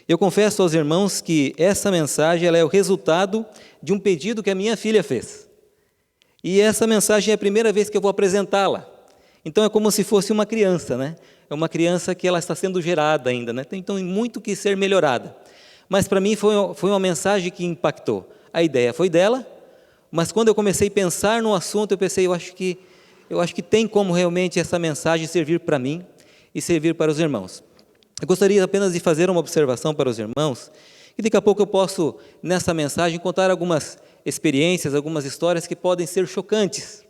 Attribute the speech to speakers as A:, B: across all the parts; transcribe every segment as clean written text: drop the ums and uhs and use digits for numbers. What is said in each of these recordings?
A: Eu confesso aos irmãos que essa mensagem ela é o resultado de um pedido que a minha filha fez. E essa mensagem é a primeira vez que eu vou apresentá-la. Então é como se fosse uma criança, né? É uma criança que ela está sendo gerada ainda, né? Então tem muito que ser melhorada. Mas para mim foi uma mensagem que impactou. A ideia foi dela, mas quando eu comecei a pensar no assunto, eu pensei, eu acho que tem como realmente essa mensagem servir para mim e servir para os irmãos. Eu gostaria apenas de fazer uma observação para os irmãos, e daqui a pouco eu posso, nessa mensagem, contar algumas experiências, algumas histórias que podem ser chocantes.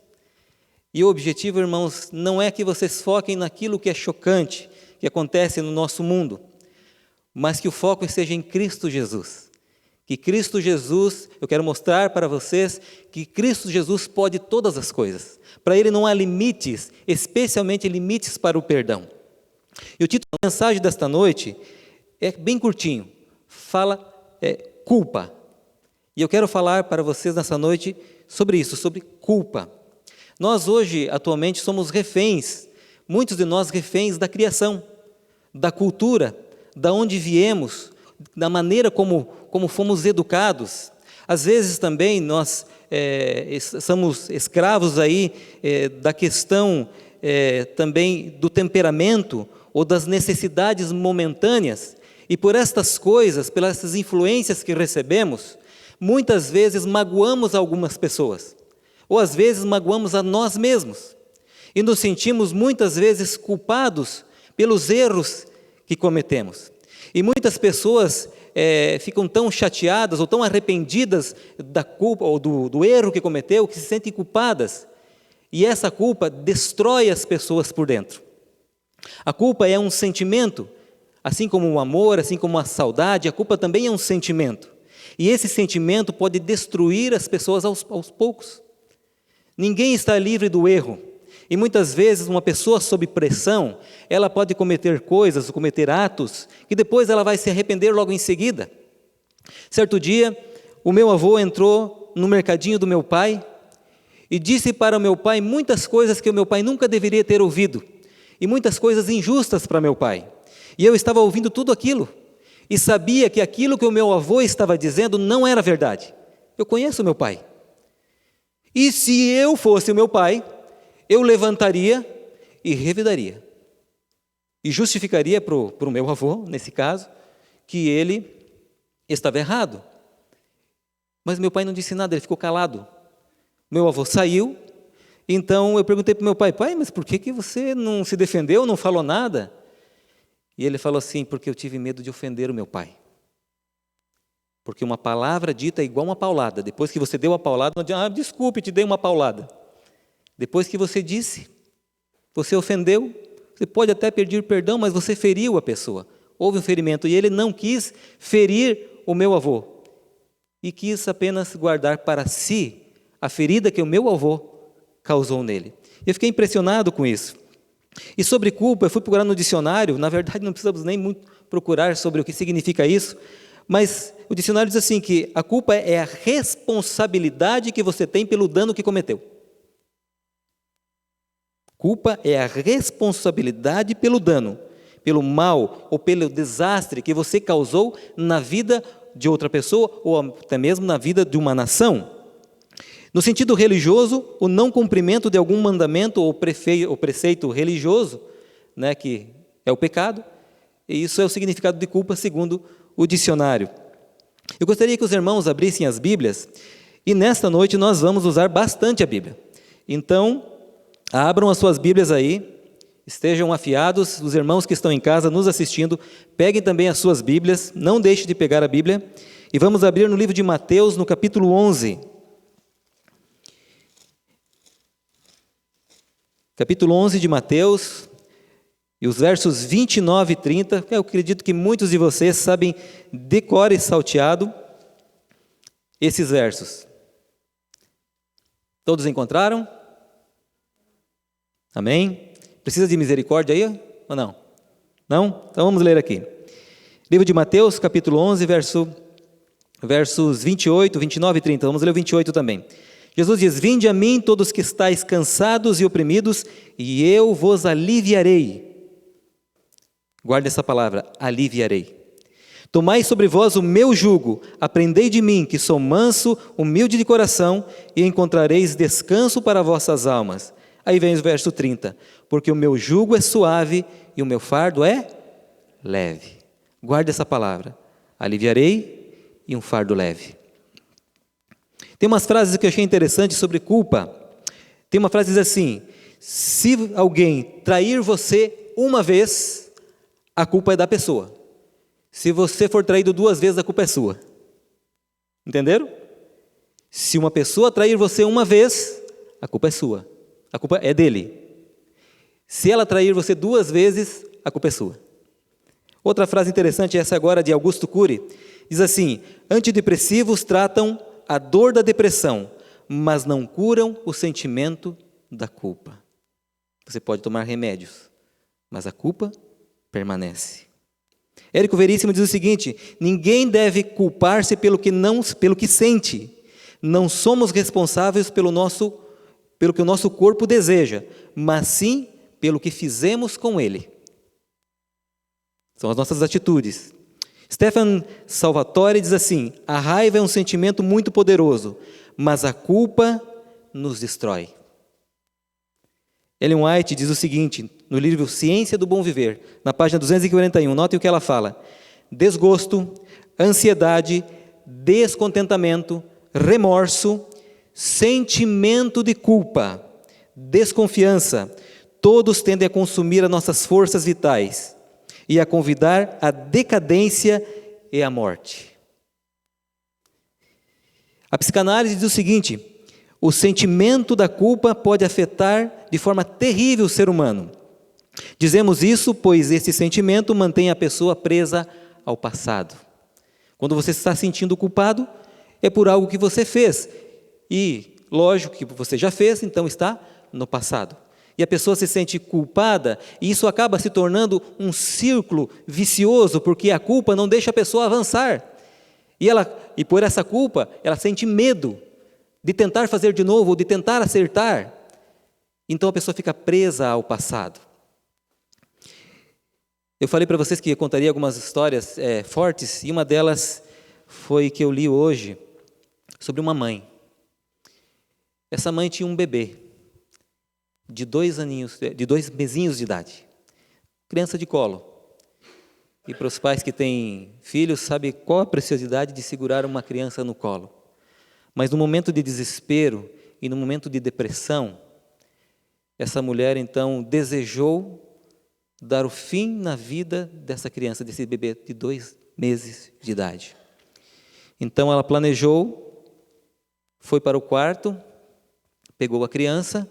A: E o objetivo, irmãos, não é que vocês foquem naquilo que é chocante, que acontece no nosso mundo, mas que o foco esteja em Cristo Jesus. Que Cristo Jesus, eu quero mostrar para vocês que Cristo Jesus pode todas as coisas. Para Ele não há limites, especialmente limites para o perdão. E o título da mensagem desta noite é bem curtinho, fala culpa. E eu quero falar para vocês nessa noite sobre isso, sobre culpa. Nós hoje, atualmente, somos reféns, muitos de nós reféns da criação, da cultura, da onde viemos, da maneira como fomos educados. Às vezes também nós somos escravos aí da questão também do temperamento ou das necessidades momentâneas, e por estas coisas, pelas essas influências que recebemos, muitas vezes magoamos algumas pessoas, ou às vezes magoamos a nós mesmos, e nos sentimos muitas vezes culpados pelos erros que cometemos. E muitas pessoas ficam tão chateadas ou tão arrependidas da culpa ou do erro que cometeu, que se sentem culpadas, e essa culpa destrói as pessoas por dentro. A culpa é um sentimento, assim como o amor, assim como a saudade, a culpa também é um sentimento. E esse sentimento pode destruir as pessoas aos poucos. Ninguém está livre do erro. E muitas vezes uma pessoa sob pressão, ela pode cometer coisas, cometer atos, que depois ela vai se arrepender logo em seguida. Certo dia, o meu avô entrou no mercadinho do meu pai e disse para o meu pai muitas coisas que o meu pai nunca deveria ter ouvido. E muitas coisas injustas para meu pai. E eu estava ouvindo tudo aquilo, e sabia que aquilo que o meu avô estava dizendo não era verdade. Eu conheço o meu pai. E se eu fosse o meu pai, eu levantaria e revidaria. E justificaria para o meu avô, nesse caso, que ele estava errado. Mas meu pai não disse nada, ele ficou calado. Meu avô saiu. Então eu perguntei para o meu pai, mas por que você não se defendeu, não falou nada? E ele falou assim, porque eu tive medo de ofender o meu pai. Porque uma palavra dita é igual uma paulada. Depois que você deu a paulada, não adianta, desculpe, te dei uma paulada. Depois que você disse, você ofendeu, você pode até pedir perdão, mas você feriu a pessoa. Houve um ferimento e ele não quis ferir o meu avô. E quis apenas guardar para si a ferida que o meu avô causou nele. Eu fiquei impressionado com isso. E sobre culpa, eu fui procurar no dicionário, na verdade não precisamos nem muito procurar sobre o que significa isso, mas o dicionário diz assim que a culpa é a responsabilidade que você tem pelo dano que cometeu. Culpa é a responsabilidade pelo dano, pelo mal ou pelo desastre que você causou na vida de outra pessoa ou até mesmo na vida de uma nação. No sentido religioso, o não cumprimento de algum mandamento ou preceito religioso, né, que é o pecado, e isso é o significado de culpa segundo o dicionário. Eu gostaria que os irmãos abrissem as Bíblias, e nesta noite nós vamos usar bastante a Bíblia. Então, abram as suas Bíblias aí, estejam afiados, os irmãos que estão em casa nos assistindo, peguem também as suas Bíblias, não deixem de pegar a Bíblia, e vamos abrir no livro de Mateus, no capítulo 11. Capítulo 11 de Mateus, e os versos 29 e 30, eu acredito que muitos de vocês sabem de cor e salteado esses versos. Todos encontraram? Amém? Precisa de misericórdia aí ou não? Não? Então vamos ler aqui. Livro de Mateus, capítulo 11, versos 28, 29 e 30. Vamos ler o 28 também. Jesus diz, vinde a mim todos que estáis cansados e oprimidos, e eu vos aliviarei. Guarde essa palavra, aliviarei. Tomai sobre vós o meu jugo, aprendei de mim, que sou manso, humilde de coração, e encontrareis descanso para vossas almas. Aí vem o verso 30. Porque o meu jugo é suave e o meu fardo é leve. Guarde essa palavra. Aliviarei e um fardo leve. Tem umas frases que eu achei interessantes sobre culpa. Tem uma frase que diz assim: se alguém trair você uma vez, a culpa é da pessoa. Se você for traído 2 vezes, a culpa é sua. Entenderam? Se uma pessoa trair você uma vez, a culpa é sua. A culpa é dele. Se ela trair você 2 vezes, a culpa é sua. Outra frase interessante, essa agora de Augusto Cury, diz assim: antidepressivos tratam a dor da depressão, mas não curam o sentimento da culpa. Você pode tomar remédios, mas a culpa permanece. Érico Veríssimo diz o seguinte: ninguém deve culpar-se pelo que sente. Não somos responsáveis pelo que o nosso corpo deseja, mas sim pelo que fizemos com ele. São as nossas atitudes. Stefan Salvatore diz assim: a raiva é um sentimento muito poderoso, mas a culpa nos destrói. Ellen White diz o seguinte, no livro Ciência do Bom Viver, na página 241, notem o que ela fala: desgosto, ansiedade, descontentamento, remorso, sentimento de culpa, desconfiança, todos tendem a consumir as nossas forças vitais e a convidar à decadência e à morte. A psicanálise diz o seguinte: o sentimento da culpa pode afetar de forma terrível o ser humano. Dizemos isso pois esse sentimento mantém a pessoa presa ao passado. Quando você está sentindo culpado, é por algo que você fez. E, lógico que você já fez, então está no passado. E a pessoa se sente culpada, e isso acaba se tornando um círculo vicioso, porque a culpa não deixa a pessoa avançar. E por essa culpa, ela sente medo de tentar fazer de novo, ou de tentar acertar. Então a pessoa fica presa ao passado. Eu falei para vocês que eu contaria algumas histórias fortes, e uma delas foi que eu li hoje, sobre uma mãe. Essa mãe tinha um bebê, de 2 mesinhos de idade, criança de colo. E para os pais que têm filhos, sabe qual a preciosidade de segurar uma criança no colo. Mas no momento de desespero e no momento de depressão, essa mulher então desejou dar o fim na vida dessa criança, desse bebê de 2 meses de idade. Então ela planejou, foi para o quarto, pegou a criança,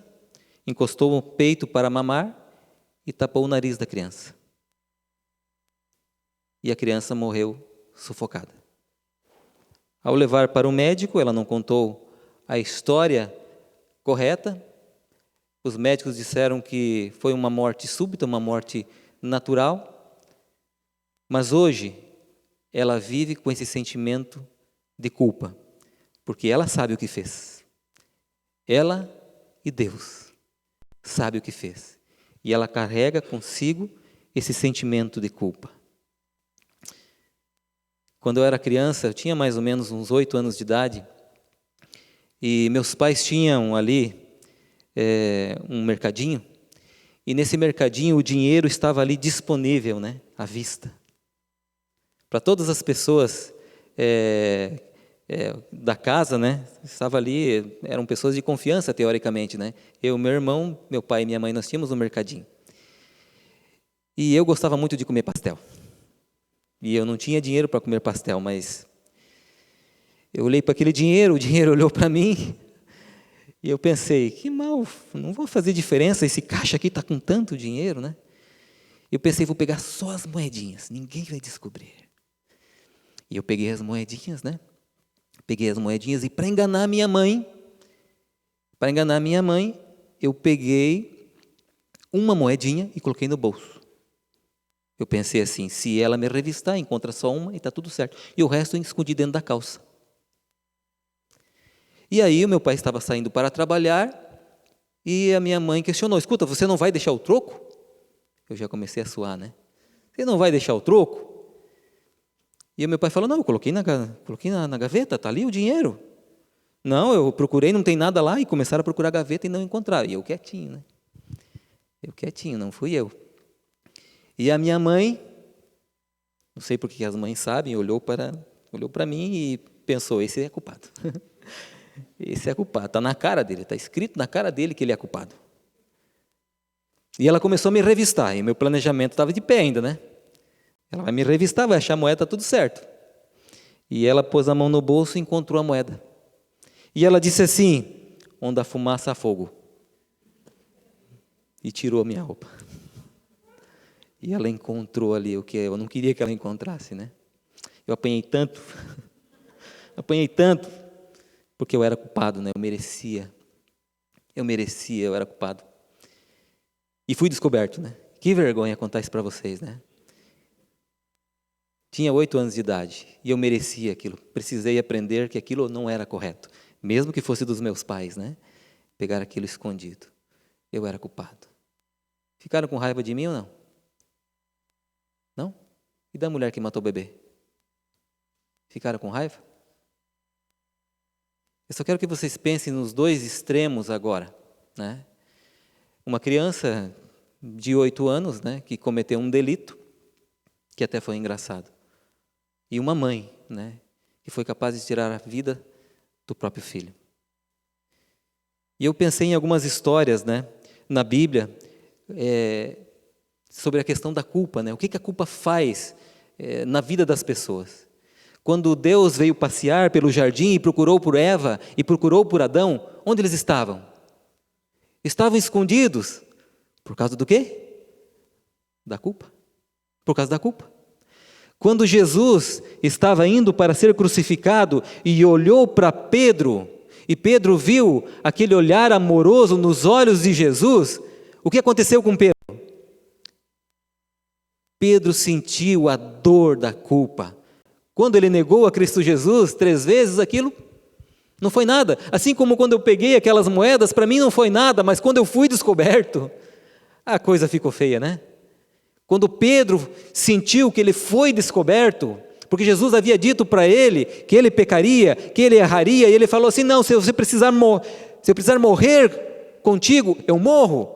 A: encostou o peito para mamar e tapou o nariz da criança. E a criança morreu sufocada. Ao levar para o médico, ela não contou a história correta. Os médicos disseram que foi uma morte súbita, uma morte natural. Mas hoje, ela vive com esse sentimento de culpa, porque ela sabe o que fez. Ela e Deus sabe o que fez. E ela carrega consigo esse sentimento de culpa. Quando eu era criança, eu tinha mais ou menos uns 8 anos de idade, e meus pais tinham ali um mercadinho, e nesse mercadinho o dinheiro estava ali disponível, né, à vista. Para todas as pessoas da casa, né, estava ali, eram pessoas de confiança teoricamente, né? Eu, meu irmão, meu pai e minha mãe, nós tínhamos um mercadinho. E eu gostava muito de comer pastel. E eu não tinha dinheiro para comer pastel, mas eu olhei para aquele dinheiro, o dinheiro olhou para mim, e eu pensei, que mal, não vou fazer diferença, esse caixa aqui está com tanto dinheiro, né? Eu pensei, vou pegar só as moedinhas, ninguém vai descobrir. E eu peguei as moedinhas, né? Peguei as moedinhas e para enganar minha mãe, eu peguei uma moedinha e coloquei no bolso. Eu pensei assim, se ela me revistar, encontra só uma e está tudo certo. E o resto eu escondi dentro da calça. E aí o meu pai estava saindo para trabalhar e a minha mãe questionou, escuta, você não vai deixar o troco? Eu já comecei a suar, né? Você não vai deixar o troco? E o meu pai falou, não, eu coloquei na gaveta, está ali o dinheiro. Não, eu procurei, não tem nada lá, e começaram a procurar a gaveta e não encontraram. E eu quietinho, né? Eu quietinho, não fui eu. E a minha mãe, não sei porque as mães sabem, olhou para mim e pensou, esse é culpado. Esse é culpado, está na cara dele, está escrito na cara dele que ele é culpado. E ela começou a me revistar, e meu planejamento estava de pé ainda, né? Ela vai me revistar, vai achar a moeda, tudo certo. E ela pôs a mão no bolso e encontrou a moeda. E ela disse assim, onde a fumaça há fogo. E tirou a minha roupa. E ela encontrou ali o que eu não queria que ela encontrasse, né? Eu apanhei tanto, porque eu era culpado, né? Eu merecia, eu era culpado. E fui descoberto, né? Que vergonha contar isso para vocês, né? Tinha 8 anos de idade e eu merecia aquilo. Precisei aprender que aquilo não era correto, mesmo que fosse dos meus pais, né? Pegar aquilo escondido. Eu era culpado. Ficaram com raiva de mim ou não? Não? E da mulher que matou o bebê? Ficaram com raiva? Eu só quero que vocês pensem nos dois extremos agora, né? Uma criança de 8 anos, né, que cometeu um delito, que até foi engraçado. E uma mãe, né, que foi capaz de tirar a vida do próprio filho. E eu pensei em algumas histórias, né, na Bíblia, sobre a questão da culpa, né? O que a culpa faz na vida das pessoas. Quando Deus veio passear pelo jardim e procurou por Eva e procurou por Adão, onde eles estavam? Estavam escondidos. Por causa do quê? Da culpa. Por causa da culpa. Quando Jesus estava indo para ser crucificado e olhou para Pedro, e Pedro viu aquele olhar amoroso nos olhos de Jesus, o que aconteceu com Pedro? Pedro sentiu a dor da culpa. Quando ele negou a Cristo Jesus 3 vezes, aquilo não foi nada. Assim como quando eu peguei aquelas moedas, para mim não foi nada, mas quando eu fui descoberto, a coisa ficou feia, né? Quando Pedro sentiu que ele foi descoberto, porque Jesus havia dito para ele que ele pecaria, que ele erraria, e ele falou assim, não, se eu precisar morrer contigo, eu morro.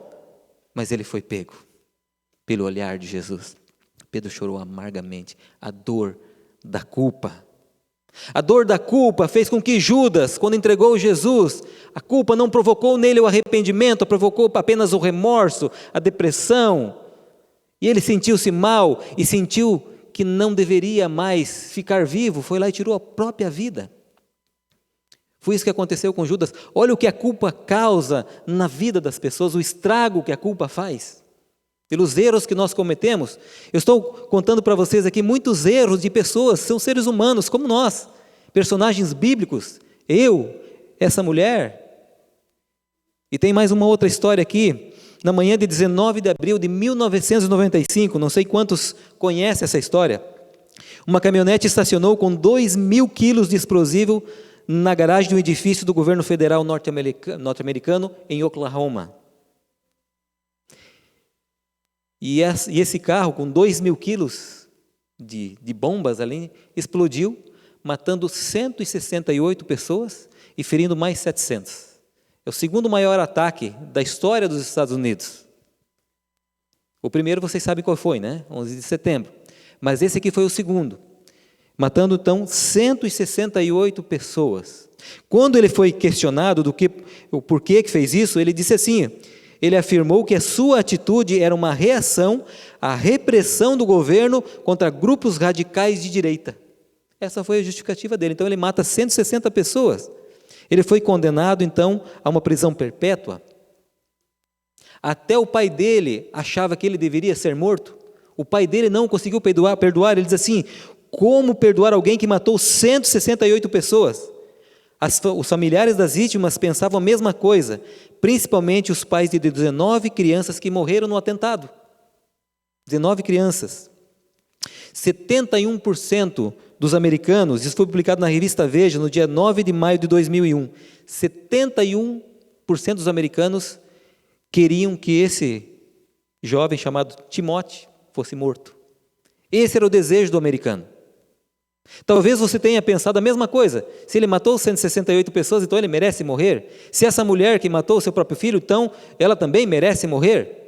A: Mas ele foi pego pelo olhar de Jesus. Pedro chorou amargamente, a dor da culpa. A dor da culpa fez com que Judas, quando entregou Jesus, a culpa não provocou nele o arrependimento, provocou apenas o remorso, a depressão. E ele sentiu-se mal e sentiu que não deveria mais ficar vivo, foi lá e tirou a própria vida. Foi isso que aconteceu com Judas. Olha o que a culpa causa na vida das pessoas, o estrago que a culpa faz. Pelos erros que nós cometemos. Eu estou contando para vocês aqui muitos erros de pessoas, são seres humanos como nós, personagens bíblicos, eu, essa mulher. E tem mais uma outra história aqui, na manhã de 19 de abril de 1995, não sei quantos conhecem essa história, uma caminhonete estacionou com 2.000 quilos de explosivo na garagem de um edifício do governo federal norte-americano em Oklahoma. E esse carro, com 2.000 quilos de bombas ali, explodiu, matando 168 pessoas e ferindo mais 700. É o segundo maior ataque da história dos Estados Unidos. O primeiro vocês sabem qual foi, né? 11 de setembro. Mas esse aqui foi o segundo, matando então 168 pessoas. Quando ele foi questionado o porquê que fez isso, ele disse assim... Ele afirmou que a sua atitude era uma reação à repressão do governo contra grupos radicais de direita. Essa foi a justificativa dele. Então ele mata 160 pessoas. Ele foi condenado então a uma prisão perpétua. Até o pai dele achava que ele deveria ser morto. O pai dele não conseguiu perdoar. Ele diz assim, como perdoar alguém que matou 168 pessoas? Os familiares das vítimas pensavam a mesma coisa, principalmente os pais de 19 crianças que morreram no atentado. 19 crianças. 71% dos americanos, isso foi publicado na revista Veja, no dia 9 de maio de 2001, 71% dos americanos queriam que esse jovem chamado Timóteo fosse morto. Esse era o desejo do americano. Talvez você tenha pensado a mesma coisa. Se ele matou 168 pessoas, então ele merece morrer. Se essa mulher que matou o seu próprio filho, então ela também merece morrer.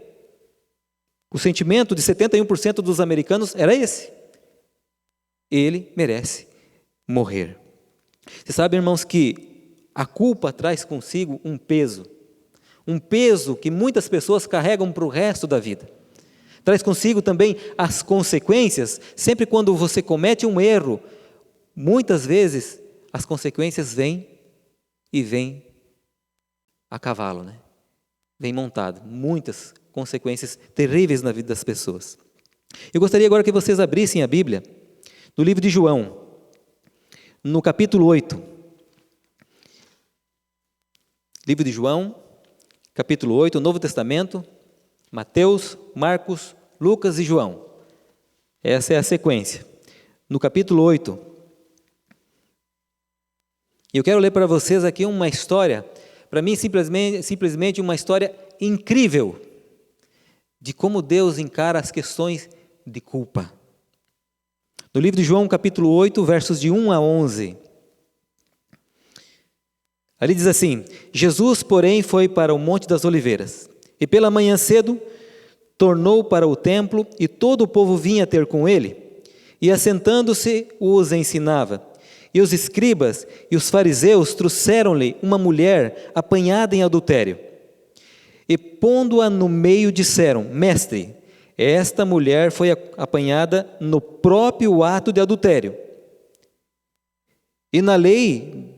A: O sentimento de 71% dos americanos era esse. Ele merece morrer. Você sabe, irmãos, que a culpa traz consigo um peso que muitas pessoas carregam para o resto da vida. Traz consigo também as consequências. Sempre quando você comete um erro, muitas vezes as consequências vêm a cavalo, né? Vem montado. Muitas consequências terríveis na vida das pessoas. Eu gostaria agora que vocês abrissem a Bíblia no livro de João, no capítulo 8. Livro de João, capítulo 8, Novo Testamento, Mateus, Marcos, Lucas e João. Essa é a sequência. No capítulo 8, eu quero ler para vocês aqui uma história, para mim simplesmente uma história incrível, de como Deus encara as questões de culpa. No livro de João, capítulo 8, versos de 1 a 11. Ali diz assim: Jesus, porém, foi para o Monte das Oliveiras, e pela manhã cedo tornou para o templo, e todo o povo vinha ter com ele, e assentando-se os ensinava. E os escribas e os fariseus trouxeram-lhe uma mulher apanhada em adultério. E pondo-a no meio disseram: Mestre, esta mulher foi apanhada no próprio ato de adultério. E na lei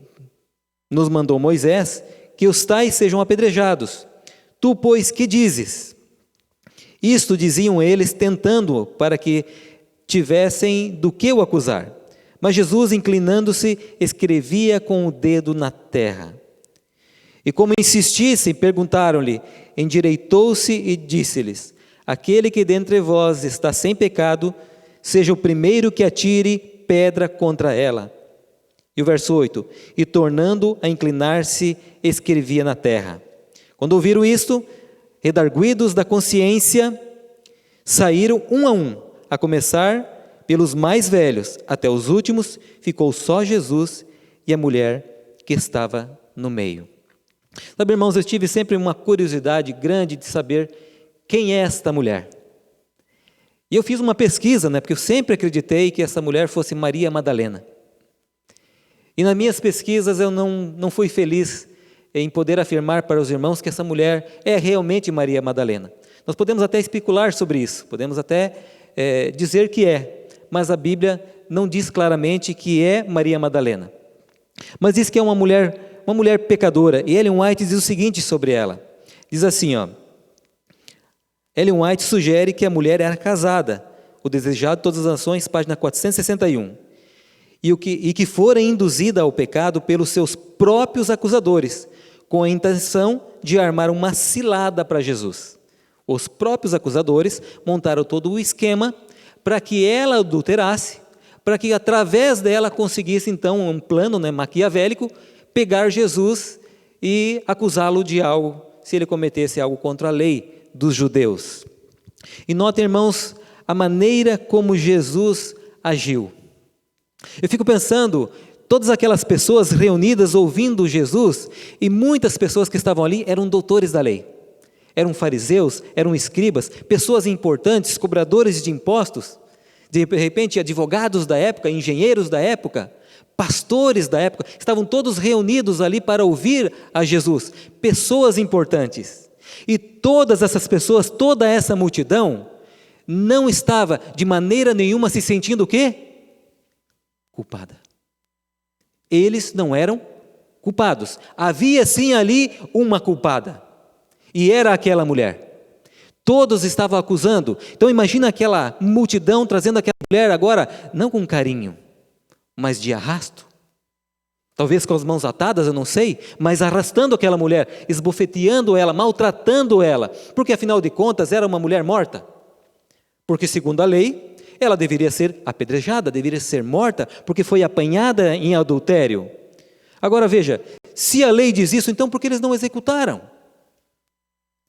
A: nos mandou Moisés que os tais sejam apedrejados. Tu, pois, que dizes? Isto diziam eles, tentando-o, para que tivessem do que o acusar. Mas Jesus, inclinando-se, escrevia com o dedo na terra. E como insistissem, perguntaram-lhe, endireitou-se e disse-lhes: Aquele que dentre vós está sem pecado, seja o primeiro que atire pedra contra ela. E o verso 8: E tornando a inclinar-se, escrevia na terra. Quando ouviram isto, redarguidos da consciência, saíram um, a começar pelos mais velhos até os últimos, ficou só Jesus e a mulher que estava no meio. Sabe, irmãos, eu tive sempre uma curiosidade grande de saber quem é esta mulher. E eu fiz uma pesquisa, porque eu sempre acreditei que essa mulher fosse Maria Madalena. E nas minhas pesquisas eu não fui feliz em poder afirmar para os irmãos que essa mulher é realmente Maria Madalena. Nós podemos até especular sobre isso, podemos até dizer que é, mas a Bíblia não diz claramente que é Maria Madalena. Mas diz que é uma mulher pecadora. E Ellen White diz o seguinte sobre ela. Diz assim, Ellen White sugere que a mulher era casada, o desejado de todas as nações, página 461, e que fora induzida ao pecado pelos seus próprios acusadores, com a intenção de armar uma cilada para Jesus. Os próprios acusadores montaram todo o esquema para que ela adulterasse, para que através dela conseguisse então um plano maquiavélico, pegar Jesus e acusá-lo de algo, se ele cometesse algo contra a lei dos judeus. E notem, irmãos, a maneira como Jesus agiu. Eu fico pensando, todas aquelas pessoas reunidas ouvindo Jesus, e muitas pessoas que estavam ali eram doutores da lei. Eram fariseus, eram escribas, pessoas importantes, cobradores de impostos, de repente advogados da época, engenheiros da época, pastores da época, estavam todos reunidos ali para ouvir a Jesus, pessoas importantes. E todas essas pessoas, toda essa multidão, não estava de maneira nenhuma se sentindo o quê? Culpada. Eles não eram culpados. Havia sim ali uma culpada. E era aquela mulher. Todos estavam acusando. Então imagina aquela multidão trazendo aquela mulher agora, não com carinho, mas de arrasto. Talvez com as mãos atadas, eu não sei, mas arrastando aquela mulher, esbofeteando ela, maltratando ela, porque afinal de contas era uma mulher morta. Porque segundo a lei, ela deveria ser apedrejada, deveria ser morta, porque foi apanhada em adultério. Agora veja, se a lei diz isso, então por que eles não executaram?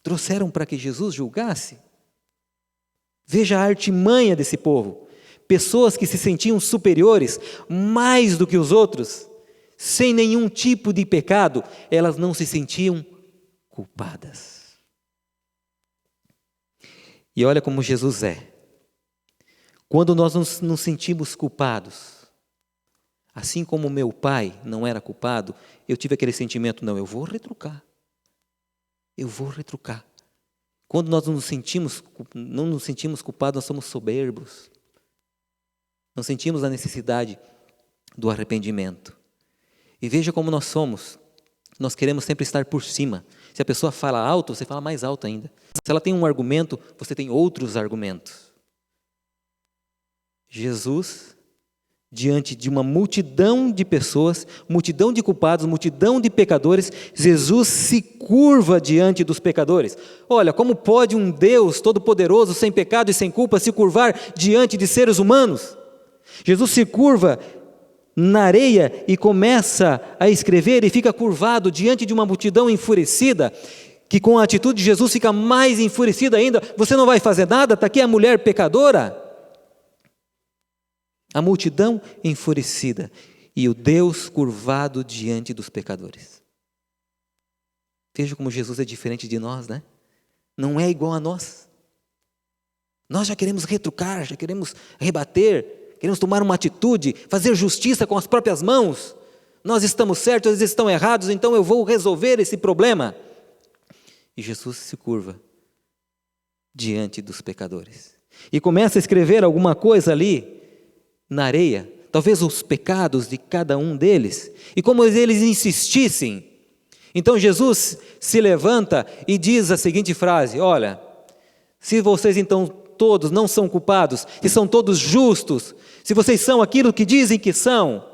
A: Trouxeram para que Jesus julgasse? Veja a artimanha desse povo. Pessoas que se sentiam superiores, mais do que os outros, sem nenhum tipo de pecado, elas não se sentiam culpadas. E olha como Jesus é. Quando nós nos sentimos culpados, assim como meu pai não era culpado, eu tive aquele sentimento, não, eu vou retrucar. Eu vou retrucar. Quando nós não nos sentimos culpados, nós somos soberbos. Não sentimos a necessidade do arrependimento. E veja como nós somos. Nós queremos sempre estar por cima. Se a pessoa fala alto, você fala mais alto ainda. Se ela tem um argumento, você tem outros argumentos. Jesus, diante de uma multidão de pessoas, multidão de culpados, multidão de pecadores, Jesus se curva diante dos pecadores. Olha, como pode um Deus todo-poderoso, sem pecado e sem culpa, se curvar diante de seres humanos? Jesus se curva na areia e começa a escrever e fica curvado diante de uma multidão enfurecida, que com a atitude de Jesus fica mais enfurecida ainda. Você não vai fazer nada? Está aqui a mulher pecadora. A multidão enfurecida e o Deus curvado diante dos pecadores. Veja como Jesus é diferente de nós, né? Não é igual a nós. Nós já queremos retrucar, já queremos rebater, queremos tomar uma atitude, fazer justiça com as próprias mãos. Nós estamos certos, eles estão errados, então eu vou resolver esse problema. E Jesus se curva diante dos pecadores. E começa a escrever alguma coisa ali na areia, talvez os pecados de cada um deles. E como eles insistissem, então Jesus se levanta e diz a seguinte frase: olha, se vocês então todos não são culpados, se são todos justos, se vocês são aquilo que dizem que são,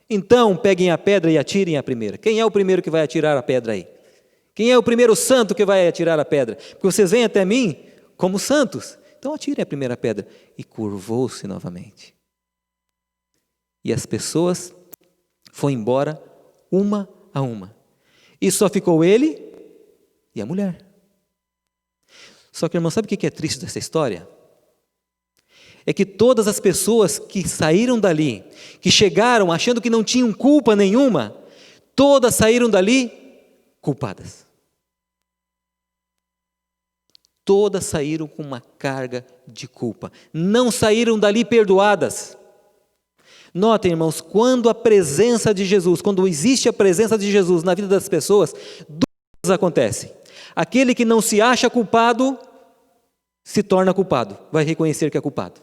A: então peguem a pedra e atirem a primeira. Quem é o primeiro que vai atirar a pedra aí? Quem é o primeiro santo que vai atirar a pedra? Porque vocês vêm até mim como santos, então atirem a primeira pedra. E curvou-se novamente. E as pessoas foram embora uma a uma. E só ficou ele e a mulher. Só que, irmão, sabe o que é triste dessa história? É que todas as pessoas que saíram dali, que chegaram achando que não tinham culpa nenhuma, todas saíram dali culpadas. Todas saíram com uma carga de culpa. Não saíram dali perdoadas. Notem, irmãos, quando a presença de Jesus, quando existe a presença de Jesus na vida das pessoas, duas coisas acontecem. Aquele que não se acha culpado, se torna culpado, vai reconhecer que é culpado.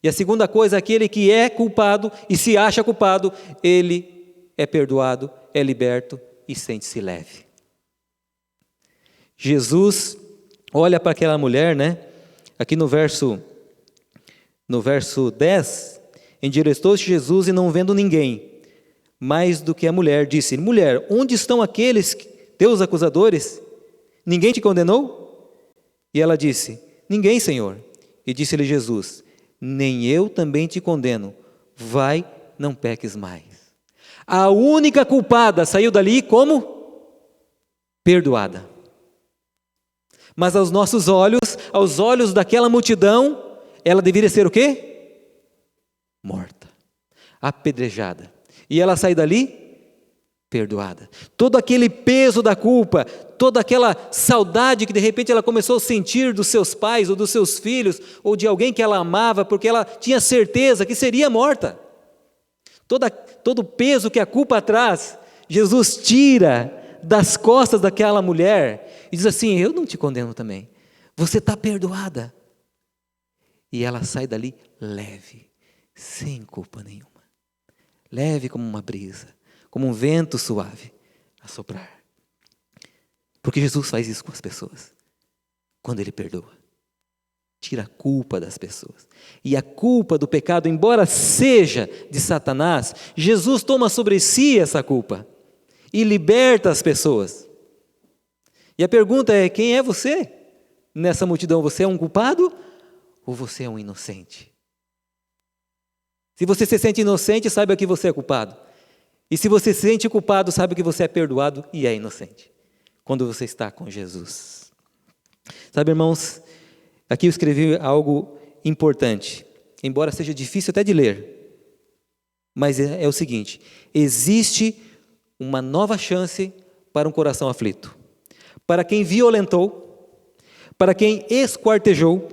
A: E a segunda coisa, aquele que é culpado e se acha culpado, ele é perdoado, é liberto e sente-se leve. Jesus olha para aquela mulher, né? Aqui no verso 10, endireitou-se Jesus e não vendo ninguém, mais do que a mulher, disse: mulher, onde estão aqueles teus acusadores? Ninguém te condenou? E ela disse: ninguém, Senhor. E disse-lhe Jesus: nem eu também te condeno. Vai, não peques mais. A única culpada saiu dali como? Perdoada. Mas aos nossos olhos, aos olhos daquela multidão, ela deveria ser o quê? Morta, apedrejada. E ela sai dali perdoada. Todo aquele peso da culpa, toda aquela saudade que de repente ela começou a sentir dos seus pais ou dos seus filhos ou de alguém que ela amava, porque ela tinha certeza que seria morta. Todo o peso que a culpa traz, Jesus tira das costas daquela mulher e diz assim: eu não te condeno também, você está perdoada. E ela sai dali leve, sem culpa nenhuma, leve como uma brisa, como um vento suave a soprar. Porque Jesus faz isso com as pessoas, quando Ele perdoa, tira a culpa das pessoas. E a culpa do pecado, embora seja de Satanás, Jesus toma sobre si essa culpa e liberta as pessoas. E a pergunta é: quem é você nessa multidão? Você é um culpado ou você é um inocente? Se você se sente inocente, saiba que você é culpado. E se você se sente culpado, saiba que você é perdoado e é inocente, quando você está com Jesus. Sabe, irmãos, aqui eu escrevi algo importante. embora seja difícil até de ler, mas é o seguinte: existe uma nova chance para um coração aflito, para quem violentou, para quem esquartejou,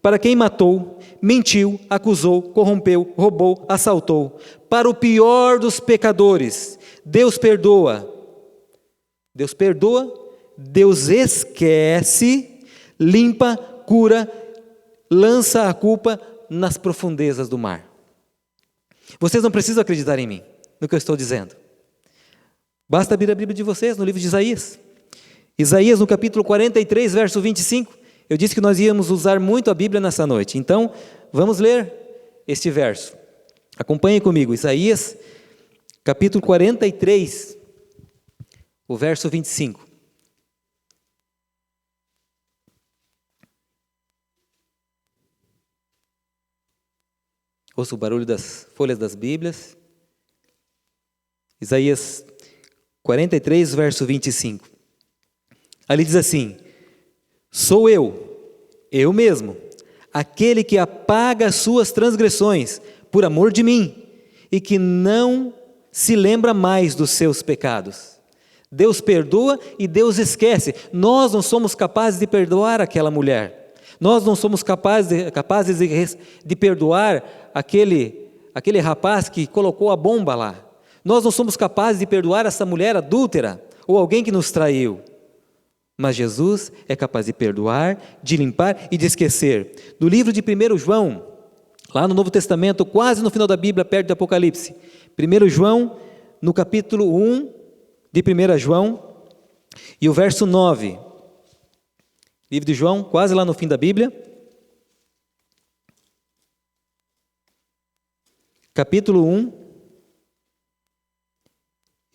A: para quem matou, mentiu, acusou, corrompeu, roubou, assaltou. Para o pior dos pecadores, Deus perdoa. Deus perdoa, Deus esquece, limpa, cura, lança a culpa nas profundezas do mar. Vocês não precisam acreditar em mim, no que eu estou dizendo. Basta abrir a Bíblia de vocês, no livro de Isaías. Isaías, no capítulo 43, verso 25. Eu disse que nós íamos usar muito a Bíblia nessa noite. Então, vamos ler este verso. Acompanhe comigo. Isaías, capítulo 43, o verso 25. Ouça o barulho das folhas das Bíblias. Isaías 43, verso 25. Ali diz assim: sou eu mesmo, aquele que apaga as suas transgressões por amor de mim e que não se lembra mais dos seus pecados. Deus perdoa e Deus esquece. Nós não somos capazes de perdoar aquela mulher. Nós não somos capazes de perdoar aquele rapaz que colocou a bomba lá. Nós não somos capazes de perdoar essa mulher adúltera ou alguém que nos traiu. Mas Jesus é capaz de perdoar, de limpar e de esquecer. Do livro de 1 João, lá no Novo Testamento, quase no final da Bíblia, perto do Apocalipse. 1 João, no capítulo 1 de 1 João, e o verso 9. Livro de João, quase lá no fim da Bíblia. Capítulo 1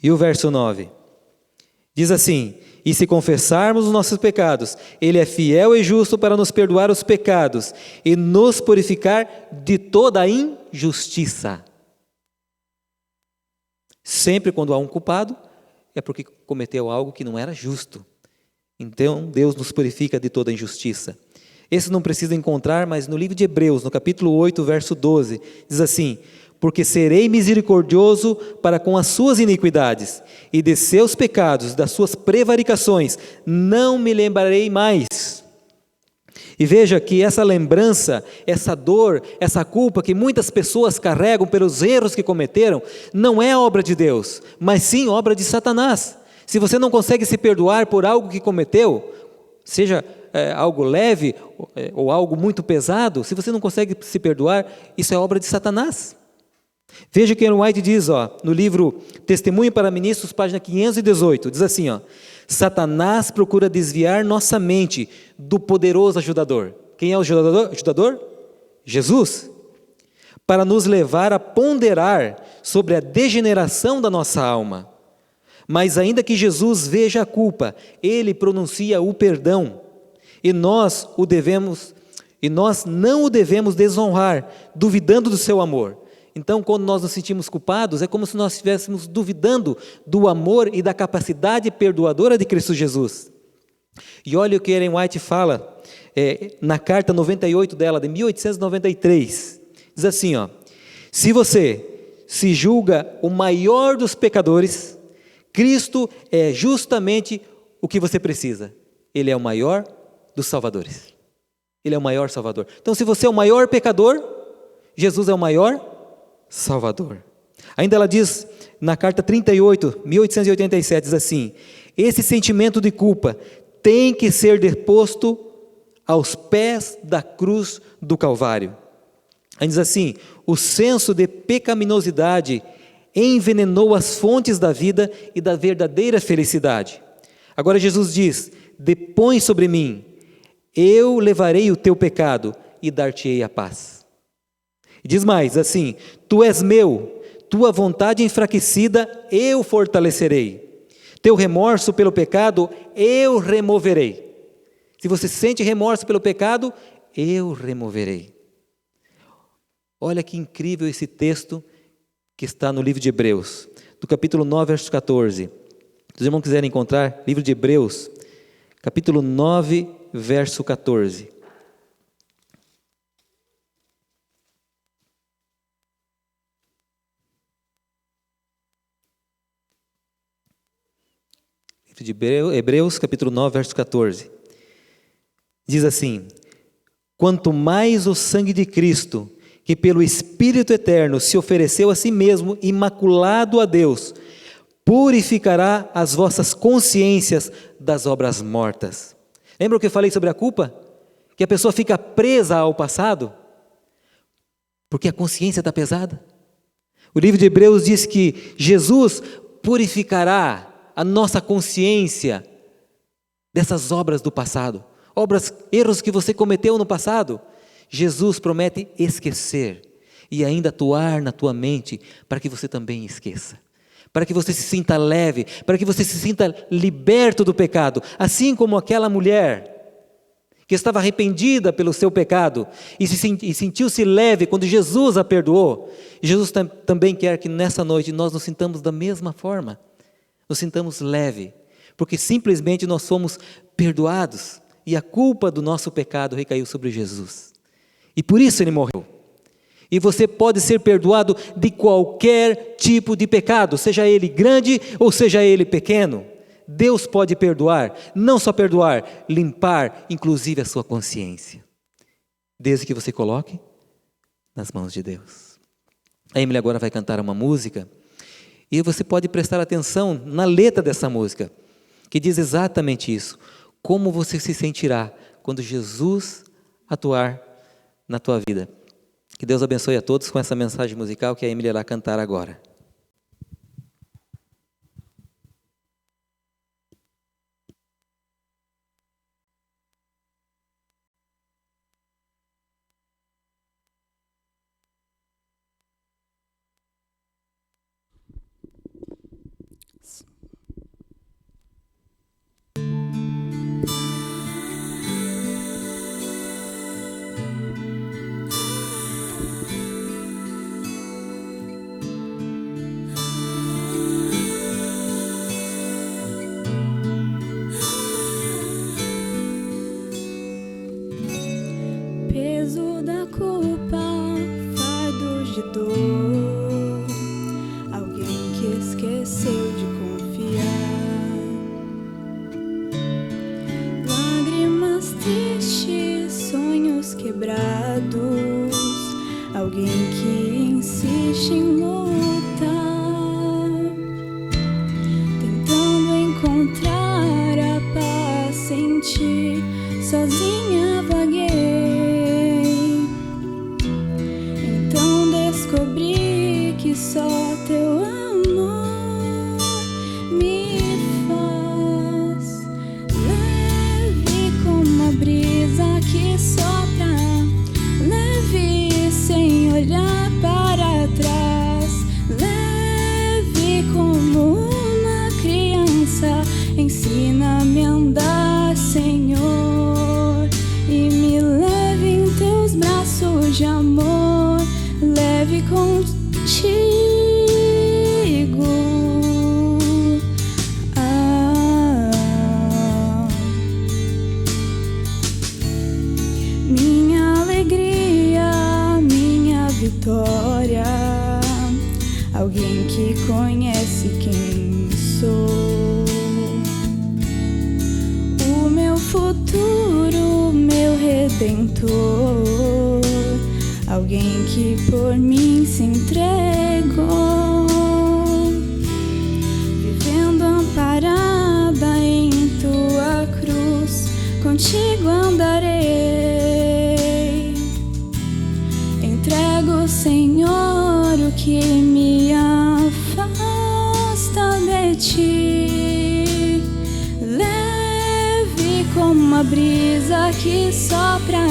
A: e o verso 9. Diz assim: e se confessarmos os nossos pecados, Ele é fiel e justo para nos perdoar os pecados e nos purificar de toda a injustiça. Sempre quando há um culpado, é porque cometeu algo que não era justo. Então Deus nos purifica de toda a injustiça. Esse não precisa encontrar, mas no livro de Hebreus, no capítulo 8, verso 12, diz assim: porque serei misericordioso para com as suas iniquidades, e de seus pecados, das suas prevaricações, não me lembrarei mais. E veja que essa lembrança, essa dor, essa culpa que muitas pessoas carregam pelos erros que cometeram, não é obra de Deus, mas sim obra de Satanás. Se você não consegue se perdoar por algo que cometeu, seja algo leve ou algo muito pesado, se você não consegue se perdoar, isso é obra de Satanás. Veja que Ellen White diz, no livro Testemunho para Ministros, página 518, diz assim, Satanás procura desviar nossa mente do poderoso ajudador. Quem é o ajudador? Jesus. Para nos levar a ponderar sobre a degeneração da nossa alma. Mas ainda que Jesus veja a culpa, Ele pronuncia o perdão. E nós não o devemos desonrar, duvidando do seu amor. Então, quando nós nos sentimos culpados, é como se nós estivéssemos duvidando do amor e da capacidade perdoadora de Cristo Jesus. E olha o que Ellen White fala na carta 98 dela, de 1893. Diz assim, se você se julga o maior dos pecadores, Cristo é justamente o que você precisa. Ele é o maior dos salvadores. Ele é o maior salvador. Então, se você é o maior pecador, Jesus é o maior Salvador. Ainda ela diz na carta 38, 1887, diz assim: esse sentimento de culpa tem que ser deposto aos pés da cruz do Calvário. Aí diz assim: o senso de pecaminosidade envenenou as fontes da vida e da verdadeira felicidade. Agora Jesus diz: depõe sobre mim, eu levarei o teu pecado e dar-te-ei a paz. E diz mais assim: tu és meu, tua vontade enfraquecida eu fortalecerei, teu remorso pelo pecado eu removerei. Se você sente remorso pelo pecado, eu removerei. Olha que incrível esse texto que está no livro de Hebreus, do capítulo 9, verso 14. Se os irmãos quiserem encontrar, livro de Hebreus, capítulo 9, verso 14. livro de Hebreus, capítulo 9, verso 14. Diz assim: quanto mais o sangue de Cristo, que pelo Espírito Eterno se ofereceu a si mesmo, imaculado a Deus, purificará as vossas consciências das obras mortas. Lembra o que eu falei sobre a culpa? Que a pessoa fica presa ao passado, porque a consciência está pesada. O livro de Hebreus diz que Jesus purificará a nossa consciência dessas obras do passado, erros que você cometeu no passado. Jesus promete esquecer e ainda atuar na tua mente para que você também esqueça, para que você se sinta leve, para que você se sinta liberto do pecado, assim como aquela mulher que estava arrependida pelo seu pecado e sentiu-se leve quando Jesus a perdoou. Jesus também quer que nessa noite nós nos sintamos da mesma forma, nos sintamos leve, porque simplesmente nós somos perdoados e a culpa do nosso pecado recaiu sobre Jesus. E por isso Ele morreu. E você pode ser perdoado de qualquer tipo de pecado, seja ele grande ou seja ele pequeno. Deus pode perdoar, não só perdoar, limpar inclusive a sua consciência, desde que você coloque nas mãos de Deus. A Emily agora vai cantar uma música, e você pode prestar atenção na letra dessa música, que diz exatamente isso: como você se sentirá quando Jesus atuar na tua vida. Que Deus abençoe a todos com essa mensagem musical que a Emily irá cantar agora.
B: Peso da culpa, fardos de dor, alguém que esqueceu de confiar, lágrimas tristes, sonhos quebrados, alguém que insiste em lutar, tentando encontrar a paz em ti, sozinha vaguei. Descobri que só teu amor me faz leve como a brisa que sopra, leve sem olhar para trás, leve como uma criança. Ensina-me a andar, Senhor, e me leve em teus braços de amor. Leve contigo, minha alegria, minha vitória, alguém que conhece quem sou, o meu futuro, meu redentor, alguém que por mim se entregou, vivendo amparada em tua cruz, contigo andarei. Entrego, Senhor, o que me afasta de ti, leve como a brisa que sopra,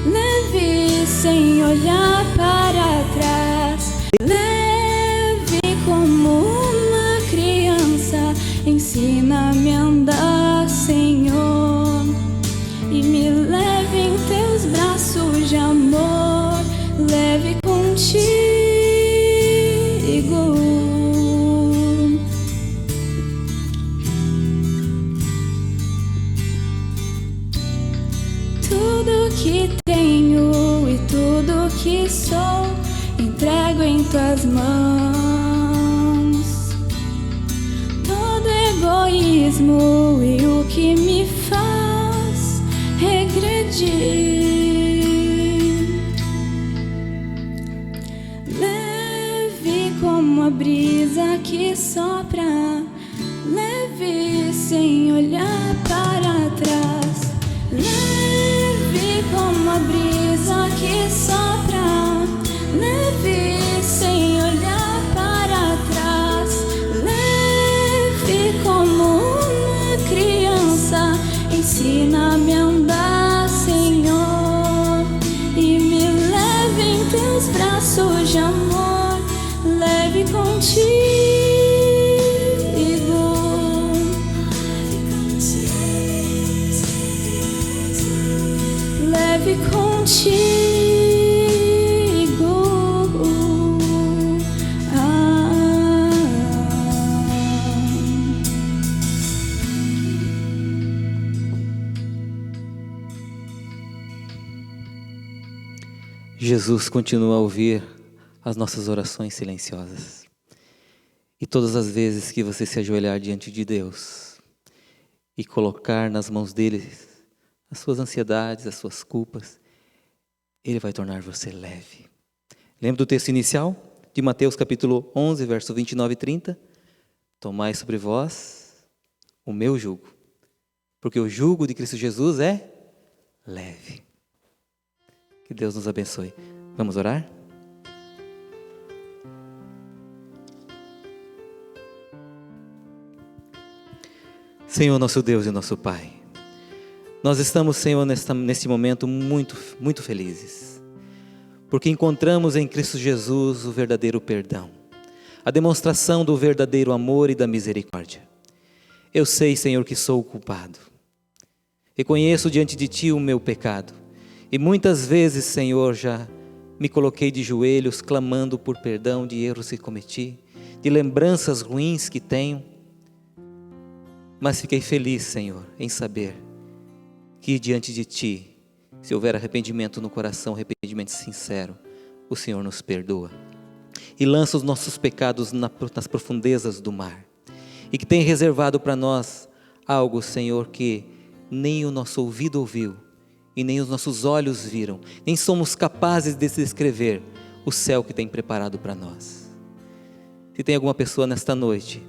B: leve sem olhar para trás, leve como uma criança. Ensina-me a andar, Senhor, e me leve em teus braços de amor. Leve contigo tudo que tenho e tudo que sou, entrego em tuas mãos. Todo egoísmo e o que me faz regredir. Leve como a brisa que sopra, leve sem olhar para trás. Leve como a brisa que sopra, leve sem olhar para trás. Leve como uma criança, ensina-me a andar, Senhor, e me leve em teus braços de amor. Leve contigo, leve contigo.
A: Jesus continua a ouvir as nossas orações silenciosas. E todas as vezes que você se ajoelhar diante de Deus e colocar nas mãos dele as suas ansiedades, as suas culpas, Ele vai tornar você leve. Lembra do texto inicial de Mateus capítulo 11, verso 29 e 30? Tomai sobre vós o meu jugo, porque o jugo de Cristo Jesus é leve. Que Deus nos abençoe. Vamos orar? Senhor, nosso Deus e nosso Pai, nós estamos, Senhor, neste momento muito felizes, porque encontramos em Cristo Jesus o verdadeiro perdão, a demonstração do verdadeiro amor e da misericórdia. Eu sei, Senhor, que sou o culpado. Reconheço diante de Ti o meu pecado. E muitas vezes, Senhor, já me coloquei de joelhos clamando por perdão de erros que cometi, de lembranças ruins que tenho. Mas fiquei feliz, Senhor, em saber que diante de Ti, se houver arrependimento no coração, arrependimento sincero, o Senhor nos perdoa e lança os nossos pecados nas profundezas do mar. E que tem reservado para nós algo, Senhor, que nem o nosso ouvido ouviu e nem os nossos olhos viram, nem somos capazes de descrever o céu que tem preparado para nós. Se tem alguma pessoa nesta noite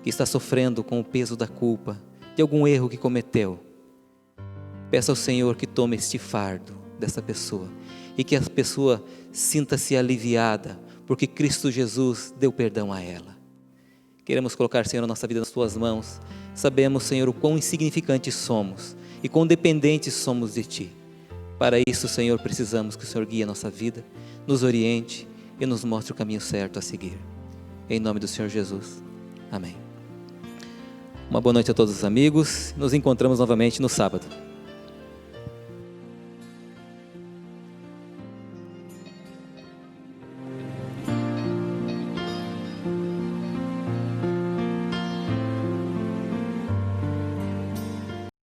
A: que está sofrendo com o peso da culpa, de algum erro que cometeu, peça ao Senhor que tome este fardo dessa pessoa e que a pessoa sinta-se aliviada, porque Cristo Jesus deu perdão a ela. Queremos colocar, Senhor, a nossa vida nas Tuas mãos. Sabemos, Senhor, o quão insignificantes somos e quão dependentes somos de Ti. Para isso, Senhor, precisamos que o Senhor guie a nossa vida, nos oriente e nos mostre o caminho certo a seguir. Em nome do Senhor Jesus. Amém. Uma boa noite a todos os amigos. Nos encontramos novamente no sábado.